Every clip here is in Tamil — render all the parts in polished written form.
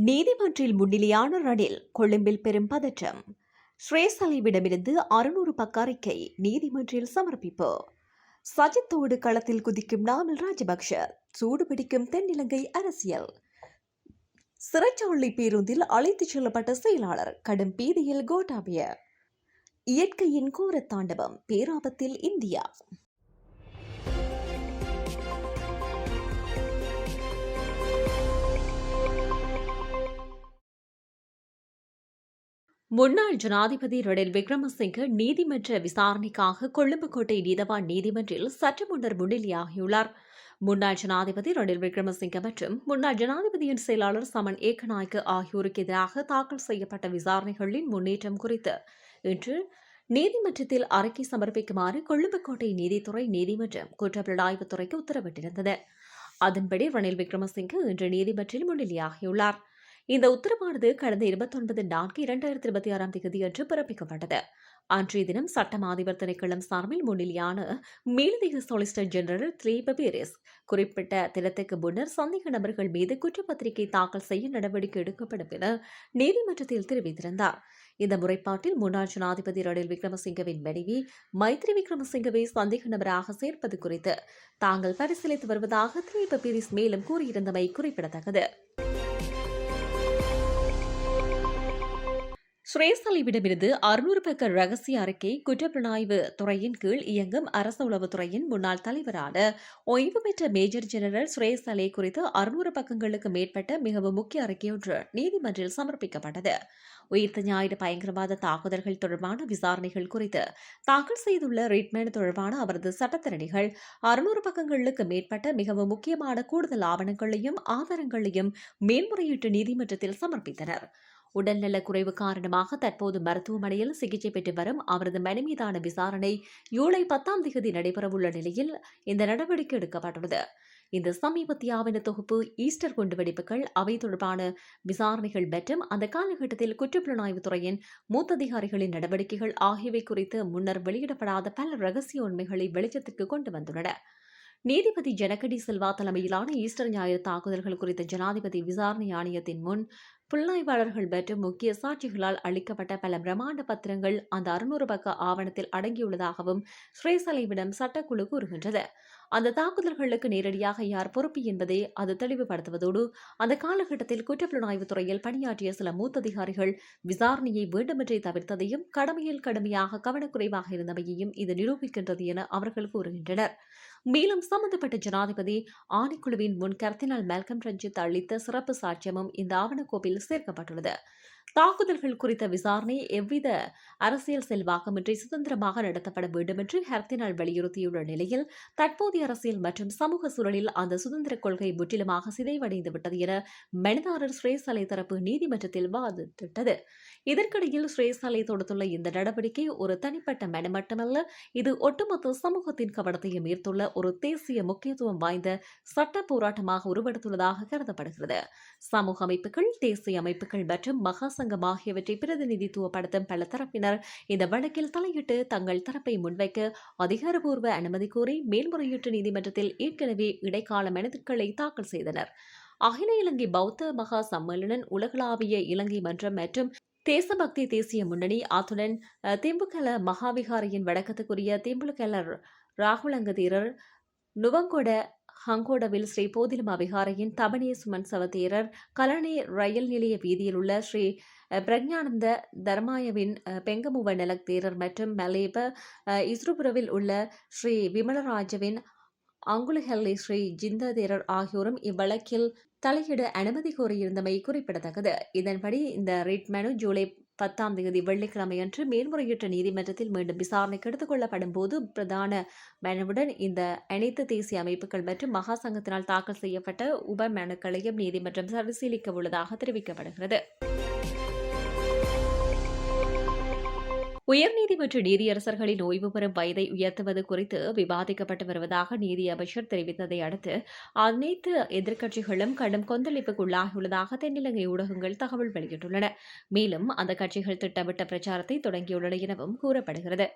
நீதிமன்றில் முன்னிலையான ரணில் கொழும்பில் பெரும் பதற்றம். ஸ்ரேசலைவிடமிருந்து 600 பக்க அறிக்கை நீதிமன்றில் சமர்ப்பிப்பு. சஜித்தோடு களத்தில் குதிக்கும் நாமல் ராஜபக்ஷ. சூடுபிடிக்கும் தென்னிலங்கை அரசியல். சிறைச்சாலை பேருந்தில் அழைத்துச் செல்லப்பட்ட செயலாளர் கடும் பீதியில் கோட்டாபய. இயற்கையின் கோரத்தாண்டவம், பேராபத்தில் இந்தியா. முன்னாள் ஜனாதிபதி ரணில் விக்ரமசிங்கே நீதிமன்ற விசாரணைக்காக கொழும்பு கோட்டை நீதவான் நீதிமன்றில் சற்று முன்னர் முன்னிலையாகியுள்ளார். முன்னாள் ஜனாதிபதி ரணில் விக்ரமசிங்கே மற்றும் முன்னாள் ஜனாதிபதியின் செயலாளர் சமன் ஏக்கநாயக்க ஆகியோருக்கு எதிராக தாக்கல் செய்யப்பட்ட விசாரணைகளின் முன்னேற்றம் குறித்து இன்று நீதிமன்றத்தில் அறிக்கை சமர்ப்பிக்குமாறு கொழும்பு கோட்டை நீதித்துறை நீதிமன்றம் குற்றப்புலனாய்வுத்துறைக்கு உத்தரவிட்டிருந்தது. அதன்படி ரணில் விக்ரமசிங்கே இன்று நீதிமன்றில் முன்னிலையாகியுள்ளார். இந்த உத்தரவானது கடந்த 29/4/2026 அன்று பிறப்பிக்கப்பட்டது. அன்றைய தினம் சட்டம் அதிபர் திணைக்களம் சார்பில் முன்னிலையான மேலதிக சொலிசிட்டர் ஜெனரல் திலீப பீரிஸ் குறிப்பிட்ட தினத்துக்கு முன்னர் சந்தேக நபர்கள் மீது குற்றப்பத்திரிகை தாக்கல் செய்ய நடவடிக்கை எடுக்கப்படும் என நீதிமன்றத்தில் தெரிவித்திருந்தார். இந்த முறைப்பாட்டில் முன்னாள் ஜனாதிபதி ரணில் விக்ரமசிங்கவின் மனைவி மைத்ரி விக்ரமசிங்கவை சந்தேக நபராக சேர்ப்பது குறித்து தாங்கள் பரிசீலித்து வருவதாக திலீப பீரிஸ் மேலும் கூறியிருந்தமை குறிப்பிடத்தக்கது. ஸ்ரேசலைவிடமிருந்து 600 பக்க ரகசிய அறிக்கை குற்றப்புலனாய்வு துறையின் கீழ் இயங்கும் அரசு உளவுத்துறையின் முன்னாள் தலைவரான ஓய்வு பெற்ற மேஜர் ஜெனரல் ஸ்ரேசலை குறித்து 600 பக்கங்களுக்கு மேற்பட்ட மிகவும் முக்கிய அறிக்கையொன்று நீதிமன்றில் சமர்ப்பிக்கப்பட்டது. உயிர்த்த ஞாயிறு பயங்கரவாத தாக்குதல்கள் தொடர்பான விசாரணைகள் குறித்து தாக்கல் செய்துள்ள ரிட்மேன் தொடர்பான அவரது சட்டத்திறனிகள் 600 பக்கங்களுக்கு மேற்பட்ட மிகவும் முக்கியமான கூடுதல் ஆவணங்களையும் ஆதாரங்களையும் மேன்முறையீட்டு நீதிமன்றத்தில் சமர்ப்பித்தனர். உடல்நலக் குறைவு காரணமாக தற்போது மருத்துவமனையில் சிகிச்சை பெற்று வரும் அவரது மனு மீதான விசாரணை ஜூலை 10 நடைபெறவுள்ள நிலையில் இந்த நடவடிக்கை எடுக்கப்பட்டுள்ளது. இந்த சமீபத்திய ஆவண தொகுப்பு ஈஸ்டர் குண்டுவெடிப்புகள், அவை தொடர்பான விசாரணைகள் மற்றும் அந்த காலகட்டத்தில் குற்றப்புலனாய்வுத்துறையின் மூத்த அதிகாரிகளின் நடவடிக்கைகள் ஆகியவை குறித்து முன்னர் வெளியிடப்படாத பல ரகசிய உண்மைகளை வெளிச்சத்திற்கு கொண்டு வந்துள்ளன. நீதிபதி ஜனகடி சில்வா தலைமையிலான ஈஸ்டர் ஞாயிறு தாக்குதல்கள் குறித்த ஜனாதிபதி விசாரணை ஆணையத்தின் முன் புலனாய்வாளர்கள் மற்றும் முக்கிய சாட்சிகளால் அளிக்கப்பட்ட பல பிரமாண்ட பத்திரங்கள் அந்த 600 பக்க ஆவணத்தில் அடங்கியுள்ளதாகவும் ஸ்ரேசலைவிடம் சட்டக்குழு கூறுகின்றது. அந்த தாக்குதல்களுக்கு நேரடியாக யார் பொறுப்பு என்பதை அது தெளிவுபடுத்துவதோடு அந்த காலகட்டத்தில் குற்றப்புலனாய்வுத் துறையில் பணியாற்றிய சில மூத்த அதிகாரிகள் விசாரணையை வேண்டுமென்றே தவிர்த்ததையும் கடமையில் கடுமையாக கவனக்குறைவாக இருந்தமையையும் இது நிரூபிக்கின்றது என அவர்கள் கூறுகின்றனர். மேலும் சம்பந்தப்பட்ட ஜனாதிபதி ஆணைக்குழுவின் முன் கர்தினால் மெல்கம் ரஞ்சித் அளித்த சிறப்பு சாட்சியமும் இந்த ஆவணக்கோப்பில் சேர்க்கப்பட்டுள்ளது. தாக்குதல்கள் குறித்த விசாரணை எவ்வித அரசியல் செல்வாக்கமின்றி சுதந்திரமாக நடத்தப்பட வேண்டும் என்று கர்தினால் வலியுறுத்தியுள்ள நிலையில் தற்போதைய அரசியல் மற்றும் சமூக சூழலில் அந்த சுதந்திர கொள்கை முற்றிலுமாக சிதைவடைந்து விட்டது என மனுதாரர் ஸ்ரேசலை தரப்பு நீதிமன்றத்தில் வாதிட்டது. இதற்கிடையில் ஸ்ரேசலை தொடுத்துள்ள இந்த நடவடிக்கை ஒரு தனிப்பட்ட மனு மட்டுமல்ல, இது ஒட்டுமொத்த சமூகத்தின் கவனத்தையும் ஈர்த்துள்ள ஒரு தேசிய முக்கியத்துவம் வாய்ந்த சட்ட போராட்டமாக உருவெடுத்துள்ளதாக கருதப்படுகிறது. சமூக அமைப்புகள், தேசிய அமைப்புகள் மற்றும் மகா சங்கம் ஆகியவற்றை பிரதிநிதித்துவப்படுத்தும் பல தரப்பினர் இந்த வழக்கில் தலையிட்டு தங்கள் தரப்பை முன்வைக்க அதிகாரப்பூர்வ அனுமதி கோரி மேல்முறையீட்டு நீதிமன்றத்தில் ஏற்கனவே இடைக்கால மனுக்களை தாக்கல் செய்தனர். அகில இலங்கை பௌத்த மகா சம்மேளனம், உலகளாவிய இலங்கை மன்றம் மற்றும் தேசபக்தி தேசிய முன்னணி, அத்துடன் திம்புகல மகாவிகாரியின் வடக்கத்துக்குரிய திம்புகல ராகுலங்க தேரர், நுவங்கொட ஹங்கோடவில் ஸ்ரீ போதிலுமா விகாரையின் தபனே சுமன் சவதேரர், கலனே ரயில் நிலைய வீதியில் உள்ள ஸ்ரீ பிரக்ஞானந்த தர்மாயவின் பெங்கமுவ நலக் தேரர் மற்றும் மலேப இஸ்ருபுரவில் உள்ள ஸ்ரீ விமலராஜவின் அங்குலஹெல்லி ஸ்ரீ ஜிந்த தேரர் ஆகியோரும் இவ்வழக்கில் தலையிட அனுமதி கோரியிருந்தமை குறிப்பிடத்தக்கது. இதன்படி இந்த ரிட் மனு ஜூலை 10 வெள்ளிக்கிழமையன்று மேல்முறையீட்டு நீதிமன்றத்தில் மீண்டும் விசாரணைக்கு எடுத்துக் கொள்ளப்படும் போது பிரதான மனுவுடன் இந்த அனைத்து தேசிய அமைப்புகள் மற்றும் மகா சங்கத்தினால் தாக்கல் செய்யப்பட்ட உப மனுக்களையும் நீதிமன்றம் பரிசீலிக்க உள்ளதாக தெரிவிக்கப்படுகிறது. உயர்நீதிமன்ற நீதியரசர்களின் ஓய்வு பெறும் வயதை உயர்த்துவது குறித்து விவாதிக்கப்பட்டு வருவதாக நீதி அமைச்சர் தெரிவித்ததை அடுத்து அனைத்து எதிர்க்கட்சிகளும் கடும் கொந்தளிப்புக்குள்ளாகியுள்ளதாக தென்னிலங்கை ஊடகங்கள் தகவல் வெளியிட்டுள்ளன. மேலும் அந்த கட்சிகள் திட்டமிட்ட பிரச்சாரத்தை தொடங்கியுள்ளன எனவும் கூறப்படுகிறது.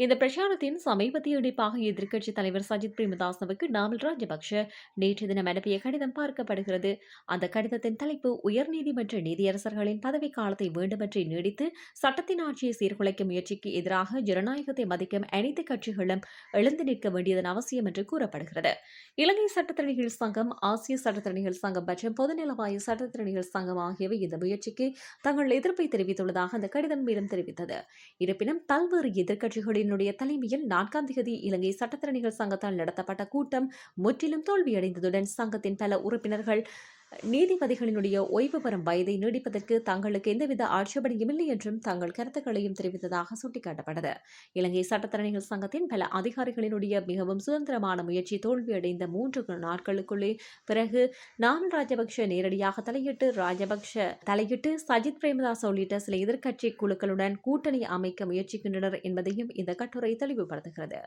இந்த பிரச்சாரத்தின் சமீபத்திய இணைப்பாக எதிர்க்கட்சித் தலைவர் சஜித் பிரேமதாசவுக்கு நாமல் ராஜபக்ஷ நேற்று தினம் அனுப்பிய கடிதம் பார்க்கப்படுகிறது. அந்த கடிதத்தின் தலைப்பு உயர்நீதிமன்ற நீதியரசர்களின் பதவிக்காலத்தை வேண்டுமென்றே நீடித்து சட்டத்தின் ஆட்சியை சீர்குலைக்கும் முயற்சிக்கு எதிராக ஜனநாயகத்தை மதிக்கும் அனைத்து கட்சிகளும் எழுந்து நிற்க வேண்டியதன் அவசியம் என்று கூறப்படுகிறது. இலங்கை சட்டத்தரணிகள் சங்கம், ஆசிய சட்டத்தரணிகள் சங்கம் மற்றும் பொதுநலவாய சட்டத்தரணிகள் சங்கம் ஆகியவை இந்த முயற்சிக்கு தங்கள் எதிர்ப்பை தெரிவித்துள்ளதாக அந்த கடிதம் மேலும் தெரிவித்தது. இருப்பினும் பல்வேறு எதிர்க்கட்சிகளினுடைய தலைமையில் 4ஆம் தேதி இலங்கை சட்டத்தரணிகள் சங்கத்தால் நடத்தப்பட்ட கூட்டம் முற்றிலும் தோல்வியடைந்ததுடன் சங்கத்தின் பல உறுப்பினர்கள் நீதிபதிகளினுடைய ஓய்வு பெறும் வயதை நீடிப்பதற்கு தங்களுக்கு எந்தவித ஆட்சேபனையும் இல்லை என்றும் தங்கள் கருத்துக்களையும் தெரிவித்ததாக சுட்டிக்காட்டப்பட்டது. இலங்கை சட்டத்தரணிகள் சங்கத்தின் பல அதிகாரிகளினுடைய மிகவும் சுதந்திரமான முயற்சி தோல்வியடைந்த 3 நாட்களுக்குள்ளே பிறகு நாமல் ராஜபக்ஷ நேரடியாக தலையிட்டு சஜித் பிரேமதாஸ் உள்ளிட்ட சில எதிர்க்கட்சி குழுக்களுடன் கூட்டணி அமைக்க முயற்சிக்கின்றனர் என்பதையும் இந்த கட்டுரை தெளிவுபடுத்துகிறது.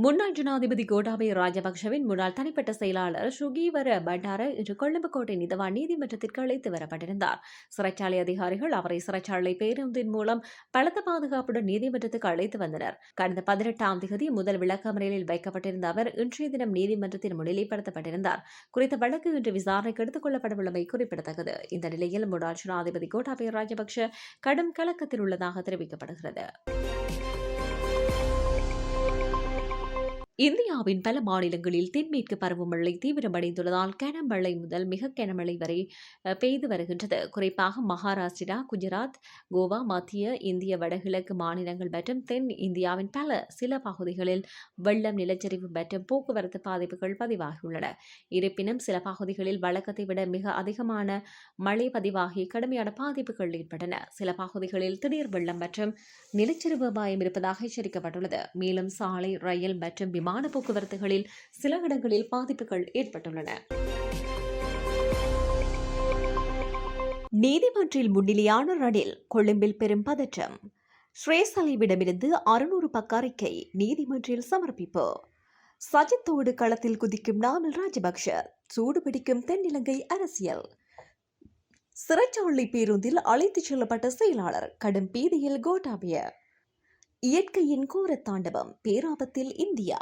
முன்னாள் ஜனாதிபதி கோட்டாபய ராஜபக்ஷவின் முன்னாள் தனிப்பட்ட செயலாளர் சுகீவர பண்டார இன்று கொழும்பு கோட்டை நீதவான் நீதிமன்றத்திற்கு அழைத்து வரப்பட்டிருந்தார். சிறைச்சாலை அதிகாரிகள் அவரை சிறைச்சாலை பேருந்தின் மூலம் பலத்த பாதுகாப்புடன் நீதிமன்றத்துக்கு அழைத்து வந்தனர். கடந்த 18ஆம் தேதி முதல் விளக்கமறியலில் வைக்கப்பட்டிருந்த அவர் இன்றைய தினம் நீதிமன்றத்தில் முன்னிலைப்படுத்தப்பட்டிருந்தார். குறித்த வழக்கு இன்று விசாரணைக்கு எடுத்துக் கொள்ளப்படவுள்ளமை குறிப்பிடத்தக்கது. இந்த நிலையில் முன்னாள் ஜனாதிபதி கோட்டாபய ராஜபக்ஷ கடும் கலக்கத்தில் உள்ளதாக தெரிவிக்கப்படுகிறது. இந்தியாவின் பல மாநிலங்களில் தென்மேற்கு பருவமழை தீவிரமடைந்துள்ளதால் கனமழை முதல் மிக கனமழை வரை பெய்து வருகின்றது. குறிப்பாக மகாராஷ்டிரா, குஜராத், கோவா, மத்திய இந்திய வடகிழக்கு மாநிலங்கள் மற்றும் தென் இந்தியாவின் சில பகுதிகளில் வெள்ளம், நிலச்சரிவு மற்றும் போக்குவரத்து பாதிப்புகள் பதிவாகியுள்ளன. இருப்பினும் சில பகுதிகளில் வழக்கத்தை விட மிக அதிகமான மழை பதிவாகி கடுமையான பாதிப்புகள் ஏற்பட்டன. சில பகுதிகளில் திடீர் வெள்ளம் மற்றும் நிலச்சரிவு அபாயம் இருப்பதாக எச்சரிக்கப்பட்டுள்ளது. மேலும் சாலை, ரயில் மற்றும் விமான போக்குவரத்துகளில் சில இடங்களில் பாதிப்புகள் ஏற்பட்டுள்ளன. நீதிமன்றில் முன்னிலையான ரணில், கொழும்பில் பெரும் பதற்றம். ஸ்ரேசலிவிடமிருந்து 600 பக்க அறிக்கை நீதிமன்றில் சமர்ப்பிப்பு. சஜித்தோடு களத்தில் குதிக்கும் நாமல் ராஜபக்ஷ, சூடுபிடிக்கும் தென்னிலங்கை அரசியல். சிறைச்சாலை பேருந்தில் அழைத்துச் செல்லப்பட்ட செயலாளர், கடும் பீதியில் கோட்டாபய. இயற்கையின் கோர தாண்டவம், பேராபத்தில் இந்தியா.